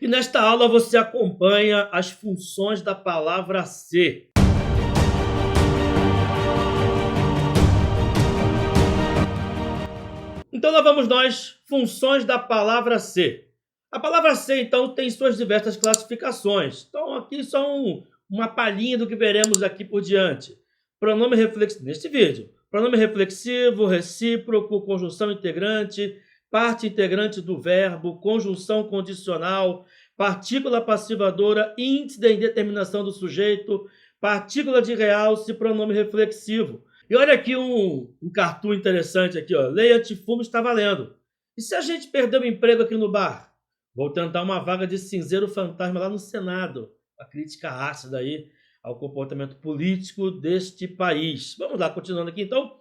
E nesta aula você acompanha as funções da palavra ser. Então lá vamos nós, funções da palavra ser. A palavra ser, então, tem suas diversas classificações. Então aqui são uma palhinha do que veremos aqui por diante. Pronome reflexivo, neste vídeo. Pronome reflexivo, recíproco, conjunção integrante, parte integrante do verbo, conjunção condicional, partícula passivadora, índice da indeterminação do sujeito, partícula de realce, pronome reflexivo. E olha aqui um cartoon interessante aqui, ó. Leia-te, fumo, está valendo. E se a gente perder o emprego aqui no bar? Vou tentar uma vaga de cinzeiro fantasma lá no Senado. A crítica ácida aí ao comportamento político deste país. Vamos lá, continuando aqui então.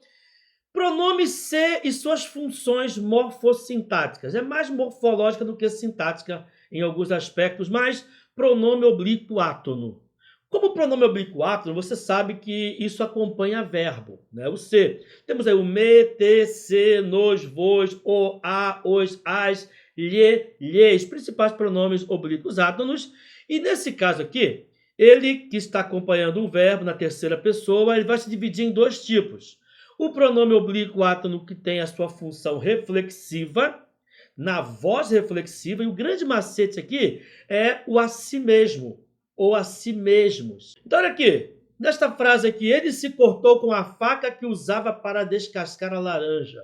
Pronome ser e suas funções morfossintáticas. É mais morfológica do que sintática em alguns aspectos, mas pronome oblíquo átono. Como pronome oblíquo átono, você sabe que isso acompanha verbo, né? O ser. Temos aí o me, te, se, nos, vos, o, a, os, as, lhe, lhes, principais pronomes oblíquos átonos. E nesse caso aqui, ele que está acompanhando um verbo na terceira pessoa, ele vai se dividir em dois tipos. O pronome oblíquo átono que tem a sua função reflexiva, na voz reflexiva, e o grande macete aqui é o a si mesmo, ou a si mesmos. Então olha aqui, nesta frase aqui, ele se cortou com a faca que usava para descascar a laranja.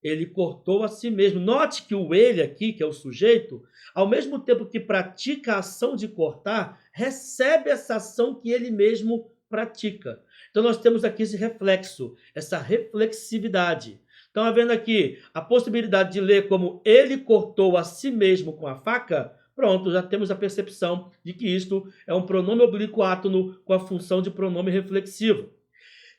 Ele cortou a si mesmo. Note que o ele aqui, que é o sujeito, ao mesmo tempo que pratica a ação de cortar, recebe essa ação que ele mesmo pratica. Então nós temos aqui esse reflexo, essa reflexividade. Então, havendo aqui a possibilidade de ler como ele cortou a si mesmo com a faca, pronto, já temos a percepção de que isto é um pronome oblíquo átono com a função de pronome reflexivo.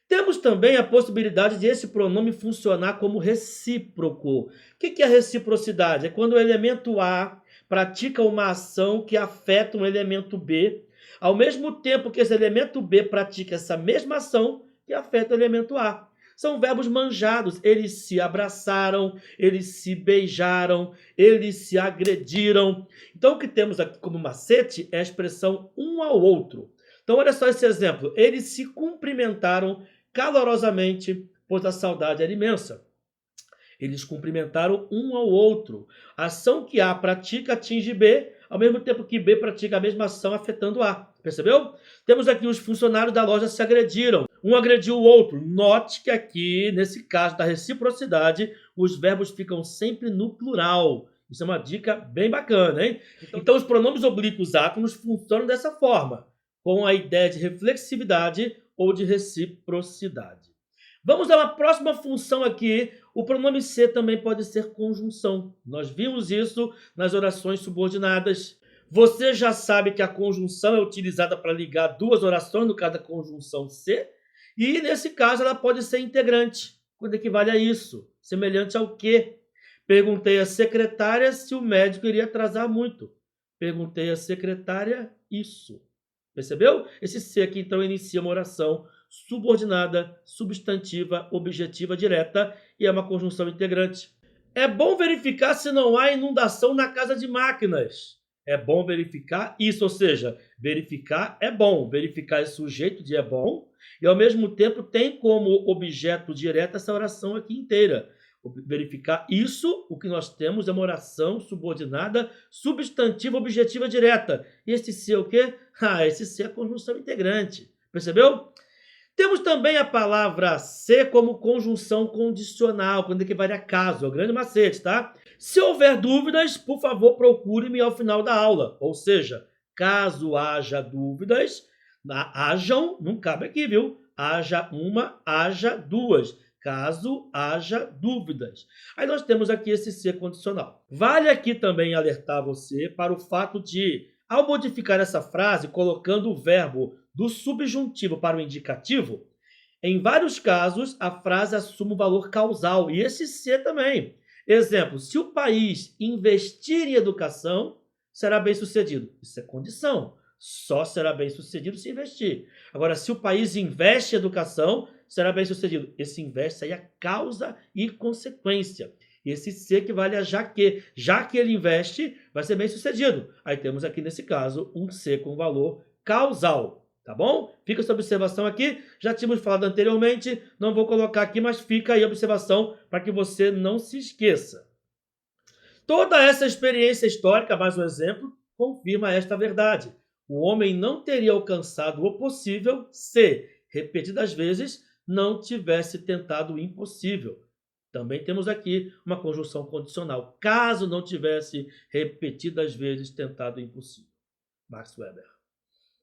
Temos também a possibilidade de esse pronome funcionar como recíproco. O que é a reciprocidade? É quando o elemento A pratica uma ação que afeta um elemento B, ao mesmo tempo que esse elemento B pratica essa mesma ação que afeta o elemento A. São verbos manjados. Eles se abraçaram, eles se beijaram, eles se agrediram. Então, o que temos aqui como macete é a expressão um ao outro. Então, olha só esse exemplo. Eles se cumprimentaram calorosamente, pois a saudade era imensa. Eles cumprimentaram um ao outro. A ação que A pratica atinge B, ao mesmo tempo que B pratica a mesma ação afetando A. Percebeu? Temos aqui os funcionários da loja se agrediram. Um agrediu o outro. Note que aqui, nesse caso da reciprocidade, os verbos ficam sempre no plural. Isso é uma dica bem bacana, hein? Então os pronomes oblíquos átonos funcionam dessa forma, com a ideia de reflexividade ou de reciprocidade. Vamos a uma próxima função aqui. O pronome ser também pode ser conjunção. Nós vimos isso nas orações subordinadas. Você já sabe que a conjunção é utilizada para ligar duas orações, no caso da conjunção ser, e nesse caso ela pode ser integrante, quando equivale a isso. Semelhante ao quê? Perguntei à secretária se o médico iria atrasar muito. Perguntei à secretária isso. Percebeu? Esse ser aqui, então, inicia uma oração subordinada, substantiva, objetiva, direta e é uma conjunção integrante. É bom verificar se não há inundação na casa de máquinas. É bom verificar isso, ou seja, verificar é bom. Verificar é sujeito de é bom e, ao mesmo tempo, tem como objeto direto essa oração aqui inteira. Verificar isso, o que nós temos é uma oração subordinada, substantiva, objetiva, direta. E esse ser é o quê? Esse ser é a conjunção integrante. Percebeu? Temos também a palavra ser como conjunção condicional, quando equivale a caso. É o grande macete, tá? Se houver dúvidas, por favor, procure-me ao final da aula. Ou seja, caso haja dúvidas, hajam, não cabe aqui, viu? Haja uma, haja duas. Caso haja dúvidas. Aí nós temos aqui esse ser condicional. Vale aqui também alertar você para o fato de, ao modificar essa frase, colocando o verbo do subjuntivo para o indicativo, em vários casos a frase assume o valor causal, e esse ser também. Exemplo, se o país investir em educação, será bem sucedido. Isso é condição. Só será bem sucedido se investir. Agora, se o país investe em educação, será bem sucedido. Esse investe aí é causa e consequência. E esse se equivale a já que. Já que ele investe, vai ser bem sucedido. Aí temos aqui, nesse caso, um se com valor causal. Tá bom? Fica essa observação aqui. Já tínhamos falado anteriormente, não vou colocar aqui, mas fica aí a observação para que você não se esqueça. Toda essa experiência histórica, mais um exemplo, confirma esta verdade. O homem não teria alcançado o possível se, repetidas vezes, não tivesse tentado o impossível. Também temos aqui uma conjunção condicional, caso não tivesse repetidas vezes tentado o impossível. Max Weber.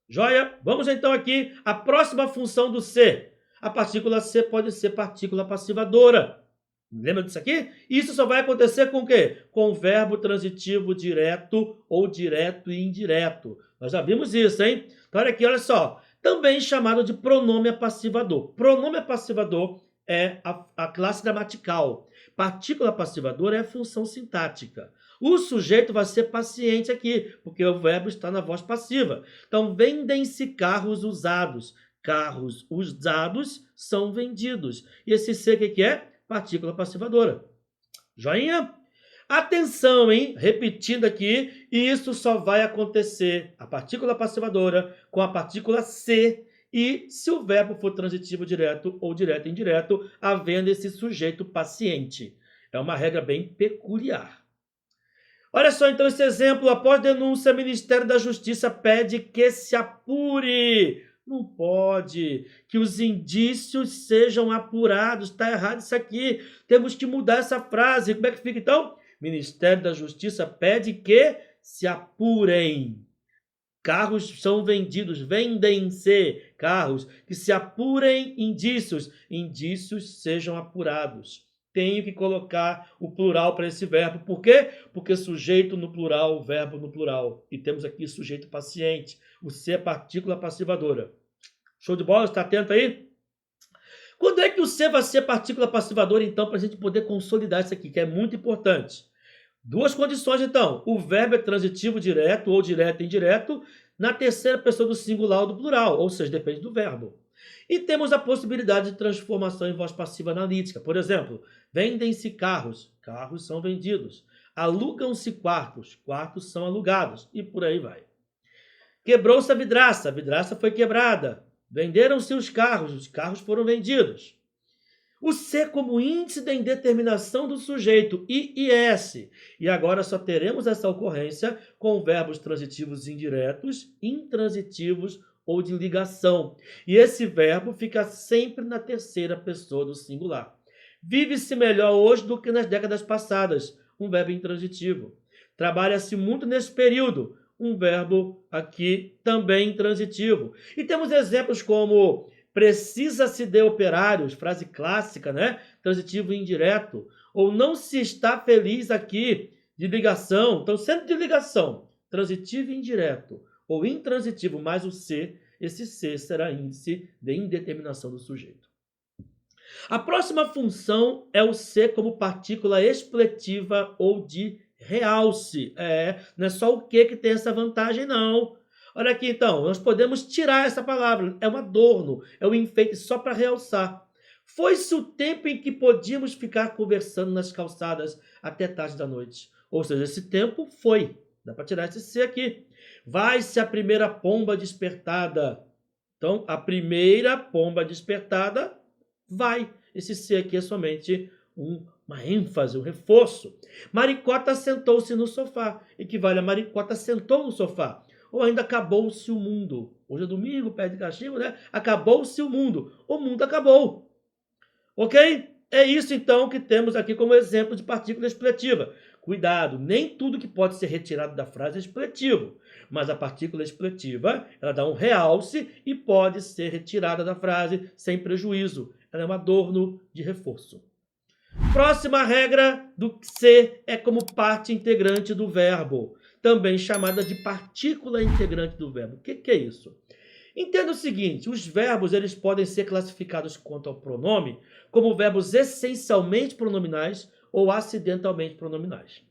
Joia? Vamos então aqui à próxima função do se. A partícula se pode ser partícula passivadora. Lembra disso aqui? Isso só vai acontecer com o quê? Com o verbo transitivo direto ou direto e indireto. Nós já vimos isso, hein? Então, olha aqui, olha só. Também chamado de pronome apassivador. Pronome apassivador é a classe gramatical. Partícula passivadora é a função sintática. O sujeito vai ser paciente aqui, porque o verbo está na voz passiva. Então, vendem-se carros usados. Carros usados são vendidos. E esse se, o que é? Partícula passivadora. Joinha? Atenção, hein? Repetindo aqui, isso só vai acontecer a partícula passivadora com a partícula se e se o verbo for transitivo direto ou direto e indireto, havendo esse sujeito paciente. É uma regra bem peculiar. Olha só então esse exemplo. Após denúncia, o Ministério da Justiça pede que se apure. Não pode. Que os indícios sejam apurados. Está errado isso aqui. Temos que mudar essa frase. Como é que fica então? Ministério da Justiça pede que se apurem. Carros são vendidos. Vendem-se carros. Que se apurem indícios. Indícios sejam apurados. Tenho que colocar o plural para esse verbo. Por quê? Porque sujeito no plural, verbo no plural. E temos aqui sujeito paciente. O se é partícula passivadora. Show de bola? Está atento aí? Quando é que o se vai ser partícula passivadora, então, para a gente poder consolidar isso aqui, que é muito importante? Duas condições, então. O verbo é transitivo direto ou direto e indireto na terceira pessoa do singular ou do plural, ou seja, depende do verbo. E temos a possibilidade de transformação em voz passiva analítica. Por exemplo, vendem-se carros, carros são vendidos. Alugam-se quartos, quartos são alugados. E por aí vai. Quebrou-se a vidraça foi quebrada. Venderam-se os carros foram vendidos. O se como índice da indeterminação do sujeito, I e S. E agora só teremos essa ocorrência com verbos transitivos indiretos, intransitivos ou de ligação. E esse verbo fica sempre na terceira pessoa do singular. Vive-se melhor hoje do que nas décadas passadas, um verbo intransitivo. Trabalha-se muito nesse período, um verbo aqui também intransitivo. E temos exemplos como precisa-se de operários, frase clássica, né? Transitivo indireto. Ou não se está feliz aqui, de ligação. Então, sendo de ligação, transitivo e indireto, ou intransitivo mais o se, esse se será índice de indeterminação do sujeito. A próxima função é o se como partícula expletiva ou de realce. Não é só o que tem essa vantagem, não. Olha aqui, então, nós podemos tirar essa palavra. É um adorno, é um enfeite só para realçar. Foi-se o tempo em que podíamos ficar conversando nas calçadas até tarde da noite. Ou seja, esse tempo foi. Dá para tirar esse se aqui. Vai-se a primeira pomba despertada. Então, a primeira pomba despertada vai. Esse se aqui é somente uma ênfase, um reforço. Maricota sentou-se no sofá. Equivale a Maricota sentou no sofá. Ou ainda acabou-se o mundo. Hoje é domingo, pé de castigo, né? Acabou-se o mundo. O mundo acabou. Ok? É isso, então, que temos aqui como exemplo de partícula expletiva. Cuidado, nem tudo que pode ser retirado da frase é expletivo. Mas a partícula expletiva, ela dá um realce e pode ser retirada da frase sem prejuízo. Ela é um adorno de reforço. Próxima regra do se é como parte integrante do verbo, também chamada de partícula integrante do verbo. O que é isso? Entenda o seguinte, os verbos eles podem ser classificados quanto ao pronome como verbos essencialmente pronominais ou acidentalmente pronominais.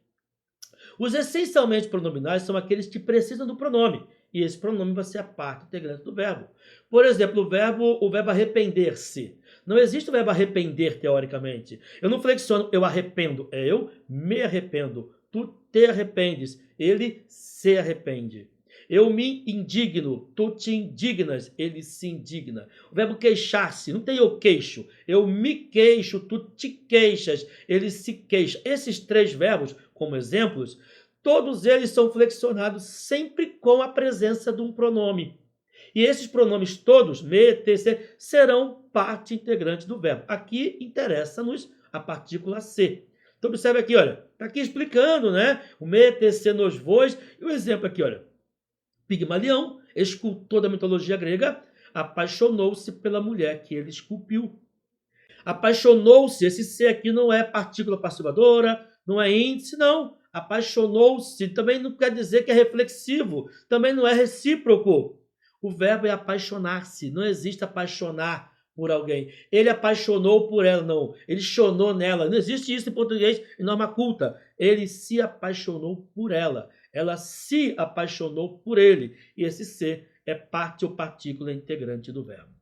Os essencialmente pronominais são aqueles que precisam do pronome, e esse pronome vai ser a parte integrante do verbo. Por exemplo, o verbo arrepender-se. Não existe o verbo arrepender, teoricamente. Eu não flexiono, eu arrependo. É eu me arrependo. Tu te arrependes. Ele se arrepende. Eu me indigno, tu te indignas, ele se indigna. O verbo queixar-se, não tem eu queixo. Eu me queixo, tu te queixas, ele se queixa. Esses três verbos, como exemplos, todos eles são flexionados sempre com a presença de um pronome. E esses pronomes todos, me, te, se, serão parte integrante do verbo. Aqui interessa-nos a partícula se. Então observe aqui, olha, está aqui explicando, né? O me, te, se, nos, vos. E o exemplo aqui, olha. Pigmalião, escultor da mitologia grega, apaixonou-se pela mulher que ele esculpiu. Apaixonou-se, esse se aqui não é partícula passivadora, não é índice, não. Apaixonou-se também não quer dizer que é reflexivo, também não é recíproco. O verbo é apaixonar-se, não existe apaixonar por alguém. Ele apaixonou por ela, não. Ele chonou nela. Não existe isso em português, em norma culta. Ele se apaixonou por ela. Ela se apaixonou por ele. E esse ser é parte ou partícula integrante do verbo.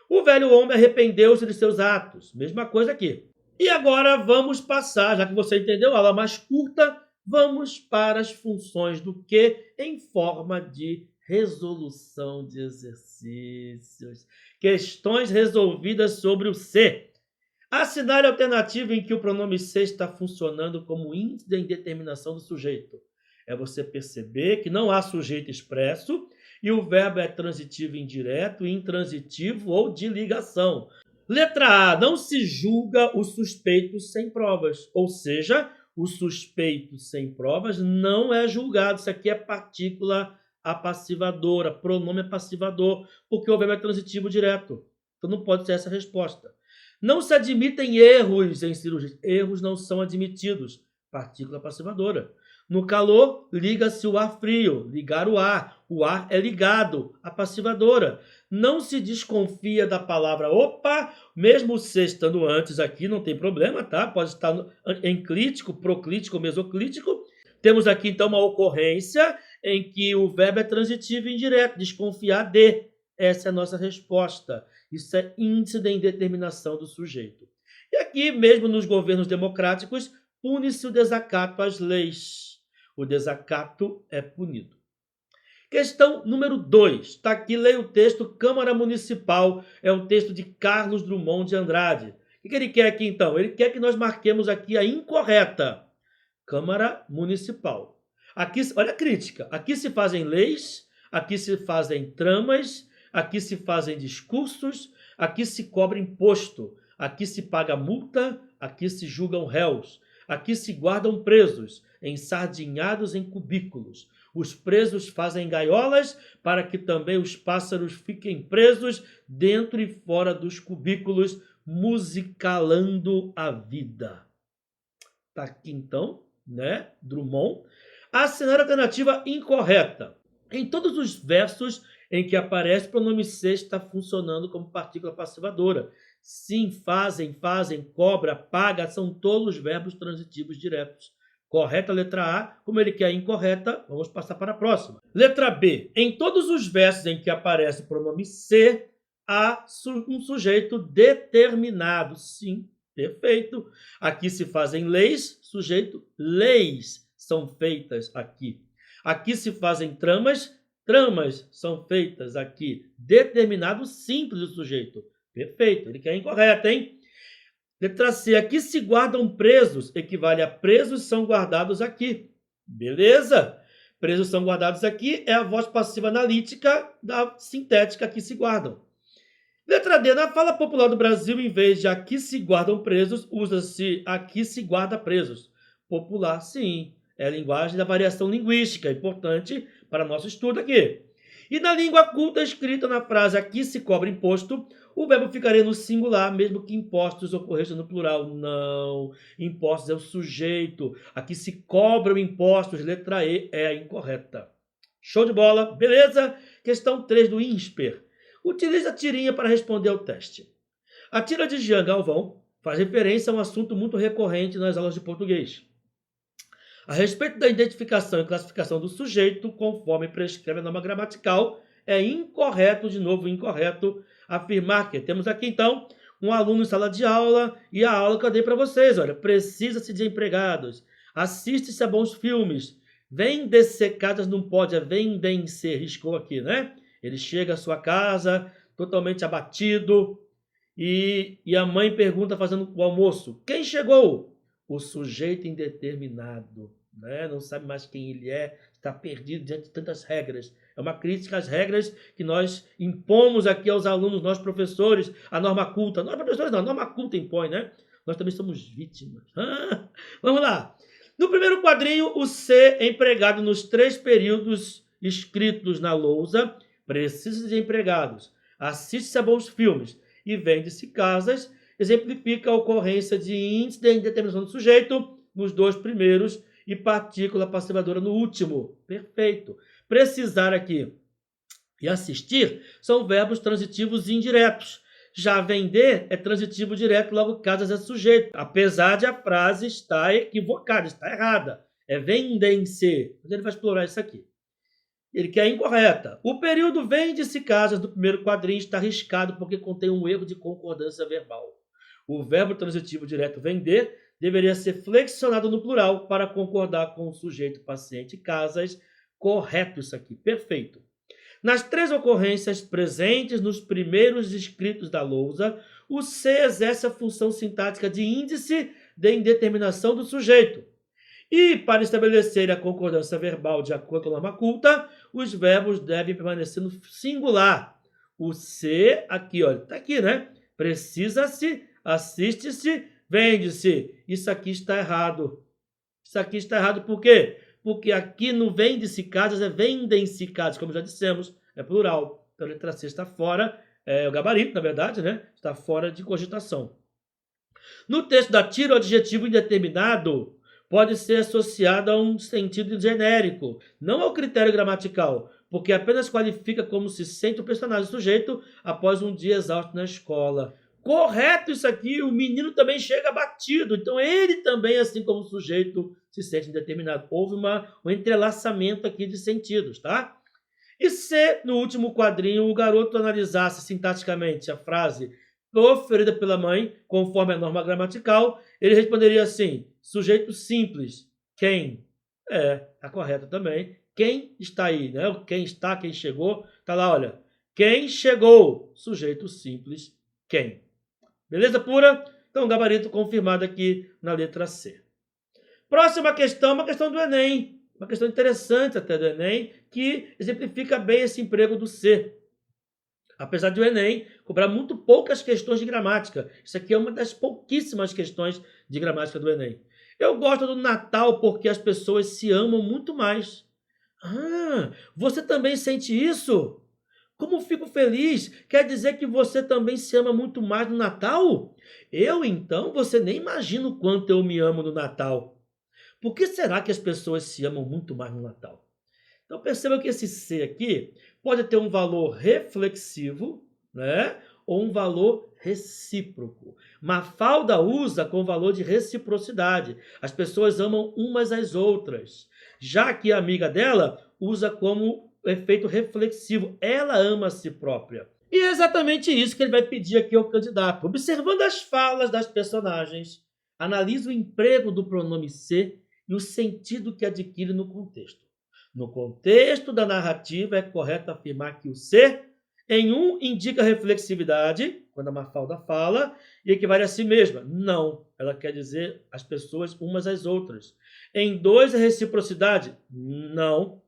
O velho homem arrependeu-se de seus atos. Mesma coisa aqui. E agora vamos passar, já que você entendeu, a aula mais curta, vamos para as funções do que em forma de resolução de exercícios. Questões resolvidas sobre o se. Assinale a alternativa em que o pronome se está funcionando como índice de indeterminação do sujeito. É você perceber que não há sujeito expresso e o verbo é transitivo indireto, intransitivo ou de ligação. Letra A. Não se julga o suspeito sem provas. Ou seja, o suspeito sem provas não é julgado. Isso aqui é partícula apassivadora, pronome passivador, porque o verbo é transitivo direto. Então não pode ser essa a resposta. Não se admitem erros em cirurgia. Erros não são admitidos. Partícula passivadora. No calor, liga-se o ar frio. Ligar o ar. O ar é ligado. A passivadora. Não se desconfia da palavra opa, mesmo se estando antes aqui, não tem problema, tá? Pode estar enclítico, proclítico, mesoclítico. Temos aqui, então, uma ocorrência em que o verbo é transitivo e indireto. Desconfiar de. Essa é a nossa resposta. Isso é índice de indeterminação do sujeito. E aqui, mesmo nos governos democráticos, pune-se o desacato às leis. O desacato é punido. Questão número 2. Está aqui, leia o texto Câmara Municipal. É um texto de Carlos Drummond de Andrade. O que ele quer aqui, então? Ele quer que nós marquemos aqui a incorreta. Câmara Municipal. Aqui, olha a crítica. Aqui se fazem leis, aqui se fazem tramas, aqui se fazem discursos, aqui se cobra imposto, aqui se paga multa, aqui se julgam réus, aqui se guardam presos, ensardinhados em cubículos. Os presos fazem gaiolas para que também os pássaros fiquem presos dentro e fora dos cubículos, musicalando a vida. Está aqui então, né, Drummond. Assinar a alternativa incorreta. Em todos os versos em que aparece o pronome se está funcionando como partícula passivadora. Sim, fazem, cobra, paga, são todos verbos transitivos diretos. Correta a letra A, como ele quer incorreta, vamos passar para a próxima. Letra B. Em todos os versos em que aparece o pronome se, há um sujeito determinado. Sim, perfeito. Aqui se fazem leis, sujeito, leis são feitas aqui. Aqui se fazem tramas, tramas são feitas aqui. Determinado simples o sujeito. Perfeito, ele quer incorreta, hein? Letra C. Aqui se guardam presos, equivale a presos são guardados aqui. Beleza? Presos são guardados aqui é a voz passiva analítica da sintética aqui se guardam. Letra D. Na fala popular do Brasil, em vez de aqui se guardam presos, usa-se aqui se guarda presos. Popular, sim. É a linguagem da variação linguística, importante para nosso estudo aqui. E na língua culta, escrita na frase aqui se cobra imposto, o verbo ficaria no singular, mesmo que impostos ocorressem no plural. Não, impostos é o sujeito. Aqui se cobram impostos, letra E é a incorreta. Show de bola, beleza? Questão 3 do INSPER. Utilize a tirinha para responder ao teste. A tira de Jean Galvão faz referência a um assunto muito recorrente nas aulas de português. A respeito da identificação e classificação do sujeito, conforme prescreve a norma gramatical, é incorreto, de novo incorreto, afirmar que temos aqui, então, um aluno em sala de aula e a aula que eu dei para vocês. Olha, precisa-se de empregados, assiste-se a bons filmes, vende-se casas, não pode, é vendem-se, riscou aqui, né? Ele chega à sua casa totalmente abatido e a mãe pergunta, fazendo o almoço, quem chegou? O sujeito indeterminado, né? Não sabe mais quem ele é, está perdido diante de tantas regras. É uma crítica às regras que nós impomos aqui aos alunos, nós professores, a norma culta. Nós professores não, a norma culta impõe, né? Nós também somos vítimas. Vamos lá. No primeiro quadrinho, o C é empregado nos 3 períodos escritos na lousa. Precisa de empregados, assiste-se a bons filmes e vende-se casas, exemplifica a ocorrência de índice de indeterminação do sujeito nos 2 primeiros e partícula passivadora no último. Perfeito. Precisar aqui e assistir são verbos transitivos indiretos. Já vender é transitivo direto, logo casas é sujeito. Apesar de a frase estar equivocada, está errada. É vendem-se. Mas ele vai explorar isso aqui. Ele quer incorreta. O período vende-se casas do primeiro quadrinho está arriscado porque contém um erro de concordância verbal. O verbo transitivo direto vender deveria ser flexionado no plural para concordar com o sujeito paciente casas. Correto isso aqui, perfeito. Nas 3 ocorrências presentes nos primeiros escritos da lousa, o C exerce a função sintática de índice de indeterminação do sujeito. E, para estabelecer a concordância verbal de acordo com a norma culta, os verbos devem permanecer no singular. O C, aqui, olha, está aqui, né? Precisa-se, assiste-se, vende-se. Isso aqui está errado. Isso aqui está errado por quê? Porque aqui no vende-se casas é vendem-se casas, como já dissemos, é plural. Então a letra C está fora, é o gabarito, na verdade, né? Está fora de cogitação. No texto da tira, o adjetivo indeterminado pode ser associado a um sentido genérico, não ao critério gramatical, porque apenas qualifica como se sente o personagem sujeito após um dia exausto na escola. Correto isso aqui, o menino também chega abatido, então ele também, assim como o sujeito, se sente indeterminado. Houve um entrelaçamento aqui de sentidos, tá? E se, no último quadrinho, o garoto analisasse sintaticamente a frase proferida pela mãe, conforme a norma gramatical, ele responderia assim, sujeito simples, quem? Tá correto também. Quem está aí, né? Quem está, quem chegou, tá lá, olha. Quem chegou? Sujeito simples, quem? Beleza pura? Então, gabarito confirmado aqui na letra C. Próxima questão, uma questão do Enem. Uma questão interessante até do Enem, que exemplifica bem esse emprego do C. Apesar de o Enem cobrar muito poucas questões de gramática. Isso aqui é uma das pouquíssimas questões de gramática do Enem. Eu gosto do Natal porque as pessoas se amam muito mais. Você também sente isso? Como fico feliz! Quer dizer que você também se ama muito mais no Natal? Eu, então, você nem imagina o quanto eu me amo no Natal. Por que será que as pessoas se amam muito mais no Natal? Então perceba que esse C aqui pode ter um valor reflexivo, né? Ou um valor recíproco. Mafalda usa com valor de reciprocidade. As pessoas amam umas às outras. Já que a amiga dela usa como efeito reflexivo. Ela ama a si própria. E é exatamente isso que ele vai pedir aqui ao candidato. Observando as falas das personagens, analise o emprego do pronome se e o sentido que adquire no contexto. No contexto da narrativa, é correto afirmar que o se, em um, indica reflexividade, quando a Mafalda fala, e equivale a si mesma. Não, ela quer dizer as pessoas umas às outras. Em 2, é reciprocidade. Não.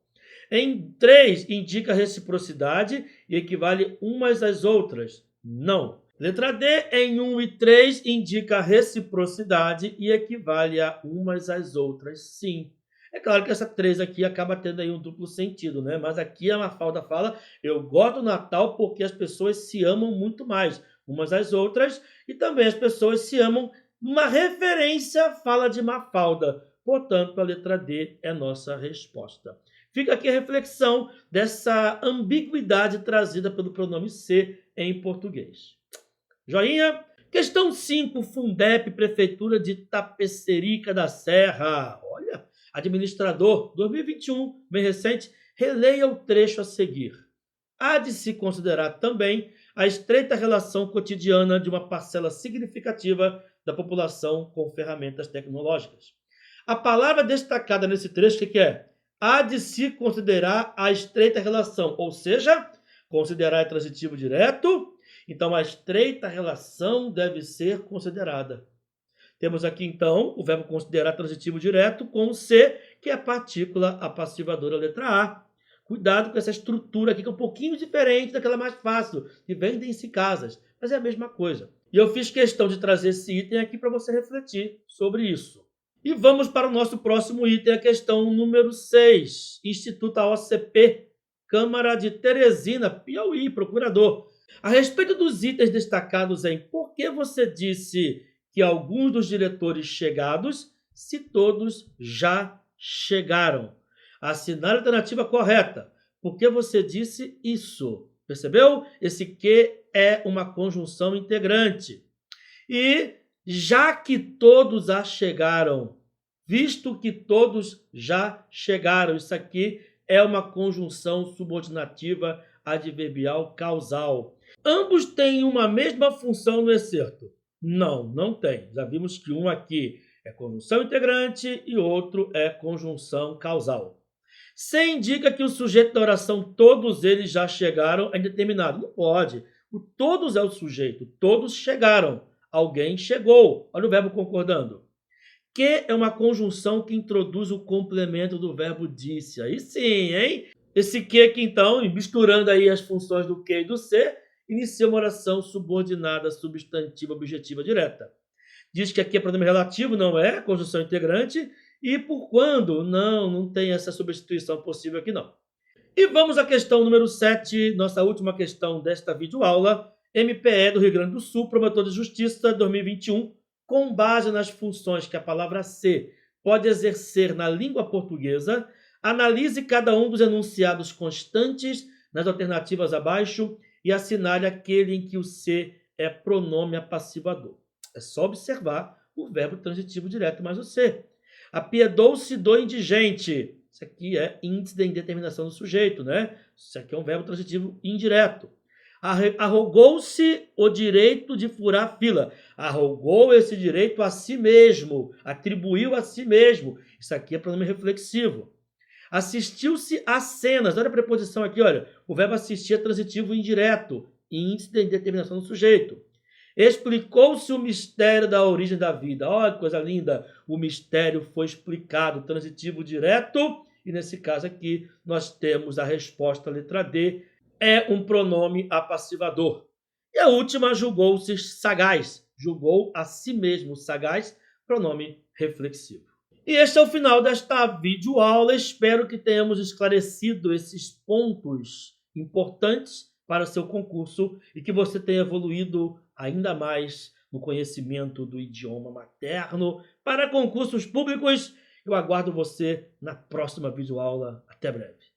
Em 3, indica reciprocidade e equivale umas às outras. Não. Letra D, em 1 e 3, indica reciprocidade e equivale a umas às outras. Sim. É claro que essa 3 aqui acaba tendo aí um duplo sentido, né? Mas aqui a Mafalda fala, eu gosto do Natal porque as pessoas se amam muito mais umas às outras e também as pessoas se amam numa referência à fala de Mafalda. Portanto, a letra D é nossa resposta. Fica aqui a reflexão dessa ambiguidade trazida pelo pronome se em português. Joinha? Questão 5, Fundep, Prefeitura de Tapecerica da Serra. Olha, administrador, 2021, bem recente, releia o trecho a seguir. Há de se considerar também a estreita relação cotidiana de uma parcela significativa da população com ferramentas tecnológicas. A palavra destacada nesse trecho, o que é? Há de se considerar a estreita relação, ou seja, considerar é transitivo direto, então a estreita relação deve ser considerada. Temos aqui, então, o verbo considerar transitivo direto com o ser, que é a partícula apassivadora, letra A. Cuidado com essa estrutura aqui, que é um pouquinho diferente daquela mais fácil, que vendem-se casas, mas é a mesma coisa. E eu fiz questão de trazer esse item aqui para você refletir sobre isso. E vamos para o nosso próximo item, a questão número 6. Instituto AOCP, Câmara de Teresina, Piauí, procurador. A respeito dos itens destacados em por que você disse que alguns dos diretores chegados, se todos já chegaram. Assinale a alternativa correta. Por que você disse isso? Percebeu? Esse que é uma conjunção integrante. E já que todos já chegaram, visto que todos já chegaram, isso aqui é uma conjunção subordinativa adverbial causal. Ambos têm uma mesma função no excerto. Não, não tem. Já vimos que um aqui é conjunção integrante e outro é conjunção causal. Se indica que o sujeito da oração todos eles já chegaram é indeterminado. Não pode. O todos é o sujeito. Todos chegaram. Alguém chegou. Olha o verbo concordando. Que é uma conjunção que introduz o complemento do verbo disse. Aí sim, hein? Esse que aqui, então, misturando aí as funções do que e do ser, inicia uma oração subordinada, substantiva, objetiva, direta. Diz que aqui é pronome relativo, não é conjunção integrante. E por quando? Não tem essa substituição possível aqui, não. E vamos à questão número 7, nossa última questão desta videoaula. MPE do Rio Grande do Sul, Promotor de Justiça 2021, com base nas funções que a palavra ser pode exercer na língua portuguesa, analise cada um dos enunciados constantes nas alternativas abaixo e assinale aquele em que o ser é pronome apassivador. É só observar o verbo transitivo direto mais o ser. Apiedou-se do indigente. Isso aqui é índice da indeterminação do sujeito, né? Isso aqui é um verbo transitivo indireto. Arrogou-se o direito de furar fila. Arrogou esse direito a si mesmo. Atribuiu a si mesmo. Isso aqui é pronome reflexivo. Assistiu-se a cenas. Olha a preposição aqui, olha. O verbo assistir é transitivo indireto. Índice da indeterminação do sujeito. Explicou-se o mistério da origem da vida. Olha que coisa linda. O mistério foi explicado. Transitivo direto. E nesse caso aqui, nós temos a resposta, letra D. É um pronome apassivador. E a última, julgou-se sagaz. Julgou a si mesmo sagaz. Pronome reflexivo. E este é o final desta videoaula. Espero que tenhamos esclarecido esses pontos importantes para o seu concurso e que você tenha evoluído ainda mais no conhecimento do idioma materno para concursos públicos. Eu aguardo você na próxima videoaula. Até breve.